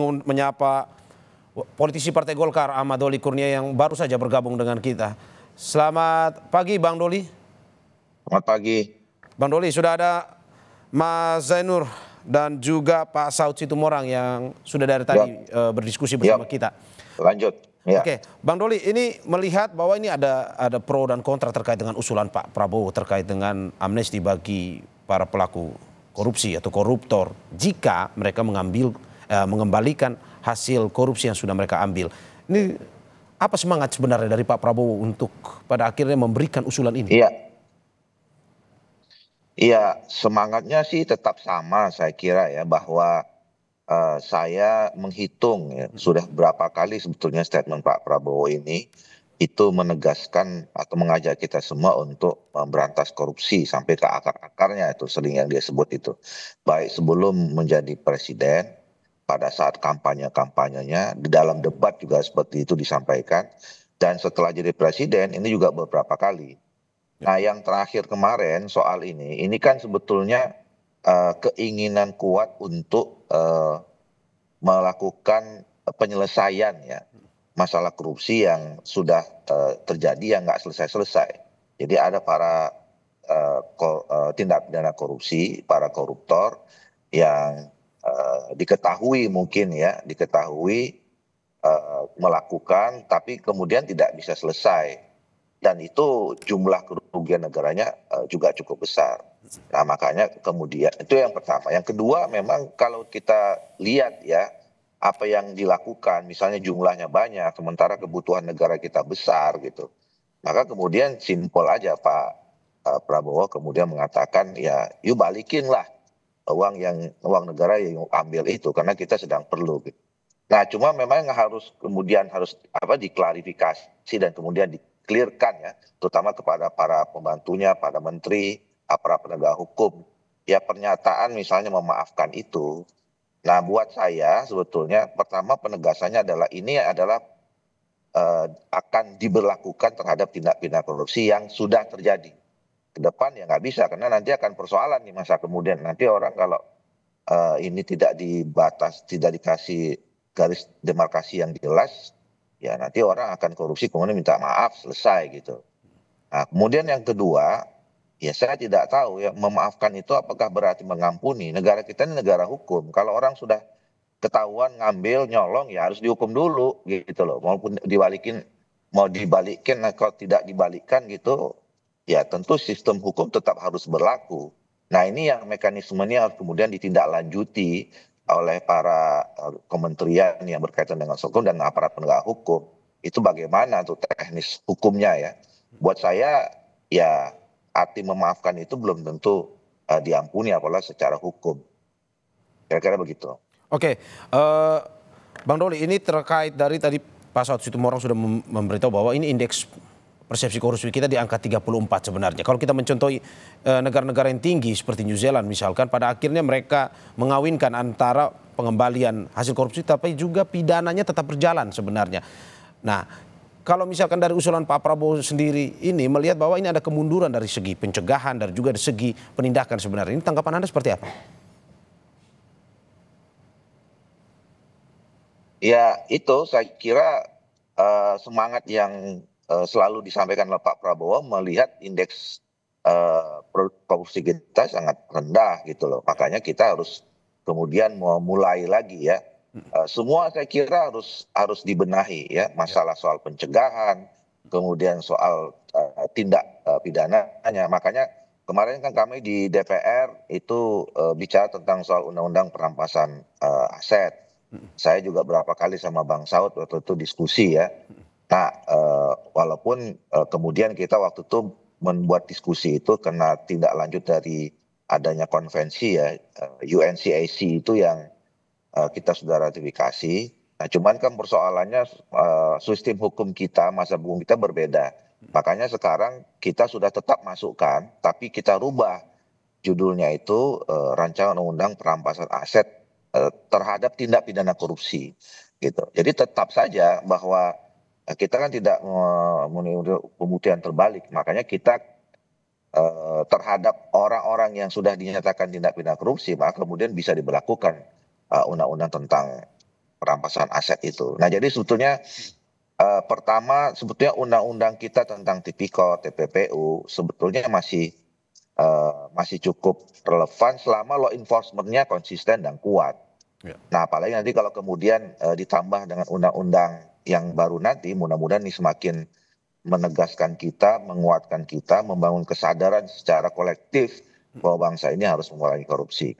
menyapa politisi Partai Golkar Ahmad Doli Kurnia yang baru saja bergabung dengan kita. Selamat pagi Bang Doli. Selamat pagi. Bang Doli, sudah ada Mas Zainur dan juga Pak Saud Situmorang yang sudah dari tadi berdiskusi bersama kita. Lanjut. Ya. Oke, Bang Doli, ini melihat bahwa ini ada pro dan kontra terkait dengan usulan Pak Prabowo terkait dengan amnesti bagi para pelaku korupsi atau koruptor jika mereka mengembalikan hasil korupsi yang sudah mereka ambil. Ini apa semangat sebenarnya dari Pak Prabowo untuk pada akhirnya memberikan usulan ini? Iya, semangatnya sih tetap sama saya kira ya, bahwa saya menghitung ya, sudah berapa kali sebetulnya statement Pak Prabowo ini itu menegaskan atau mengajak kita semua untuk memberantas korupsi sampai ke akar-akarnya, itu sering yang dia sebut itu. Baik sebelum menjadi presiden, pada saat kampanyenya, di dalam debat juga seperti itu disampaikan, dan setelah jadi presiden ini juga beberapa kali. Nah, yang terakhir kemarin soal ini kan sebetulnya keinginan kuat untuk melakukan penyelesaian ya masalah korupsi yang sudah terjadi yang nggak selesai-selesai. Jadi ada para tindak pidana korupsi, para koruptor yang diketahui melakukan, tapi kemudian tidak bisa selesai, dan itu jumlah kerugian negaranya juga cukup besar. Nah, makanya kemudian itu yang pertama. Yang kedua, memang kalau kita lihat ya apa yang dilakukan, misalnya jumlahnya banyak sementara kebutuhan negara kita besar gitu, maka kemudian simpel aja Pak Prabowo kemudian mengatakan ya yuk balikin lah uang negara yang ambil itu karena kita sedang perlu gitu. Nah, cuma memang harus diklarifikasi dan kemudian di-clearkan ya, terutama kepada para pembantunya, para menteri, para penegak hukum. Ya, pernyataan misalnya memaafkan itu. Nah, buat saya sebetulnya pertama penegasannya adalah ini adalah akan diberlakukan terhadap tindak pidana korupsi yang sudah terjadi. Ke depan ya nggak bisa, karena nanti akan persoalan di masa kemudian. Nanti orang kalau ini tidak dikasih garis demarkasi yang jelas, ya nanti orang akan korupsi kemudian minta maaf, selesai gitu. Nah, kemudian yang kedua, ya saya tidak tahu ya, memaafkan itu apakah berarti mengampuni. Negara kita ini negara hukum. Kalau orang sudah ketahuan ngambil, nyolong, ya harus dihukum dulu gitu loh. Mau dibalikin, nah kalau tidak dibalikkan gitu, ya tentu sistem hukum tetap harus berlaku. Nah, ini yang mekanisme ini harus kemudian ditindaklanjuti oleh para kementerian yang berkaitan dengan hukum dan aparat penegak hukum. Itu bagaimana tuh teknis hukumnya ya. Buat saya ya arti memaafkan itu belum tentu diampuni apalagi secara hukum. Kira-kira begitu. Oke, Bang Doli, ini terkait dari tadi Pak Saud Situmorang sudah memberitahu bahwa ini indeks persepsi korupsi kita di angka 34 sebenarnya. Kalau kita mencontohi negara-negara yang tinggi seperti New Zealand misalkan, pada akhirnya mereka mengawinkan antara pengembalian hasil korupsi tapi juga pidananya tetap berjalan sebenarnya. Nah, kalau misalkan dari usulan Pak Prabowo sendiri ini melihat bahwa ini ada kemunduran dari segi pencegahan dan juga dari segi penindakan sebenarnya. Ini tanggapan Anda seperti apa? Ya, itu saya kira semangat yang selalu disampaikan oleh Pak Prabowo melihat indeks korupsi kita sangat rendah gitu loh. Makanya kita harus kemudian memulai lagi ya. Semua saya kira harus dibenahi ya, masalah soal pencegahan, kemudian soal tindak pidananya. Makanya kemarin kan kami di DPR itu bicara tentang soal undang-undang perampasan aset. Saya juga berapa kali sama Bang Saud waktu itu diskusi ya. Nah, walaupun kemudian kita waktu itu membuat diskusi itu karena tindak lanjut dari adanya konvensi ya, UNCAC itu yang kita sudah ratifikasi. Nah, cuman kan persoalannya sistem hukum kita, masa hukum kita berbeda. Makanya sekarang kita sudah tetap masukkan, tapi kita rubah judulnya itu rancangan undang-undang perampasan aset terhadap tindak pidana korupsi gitu. Jadi tetap saja bahwa kita kan tidak menuntut pembuktian terbalik, makanya kita terhadap orang-orang yang sudah dinyatakan tindak pidana korupsi maka kemudian bisa diberlakukan undang-undang tentang perampasan aset itu. Nah jadi sebetulnya pertama sebetulnya undang-undang kita tentang tipikor, TPPU sebetulnya masih cukup relevan selama law enforcement-nya konsisten dan kuat. Ya. Nah apalagi nanti kalau kemudian ditambah dengan undang-undang yang baru nanti, mudah-mudahan ini semakin menegaskan kita, menguatkan kita, membangun kesadaran secara kolektif bahwa bangsa ini harus mengurangi korupsi.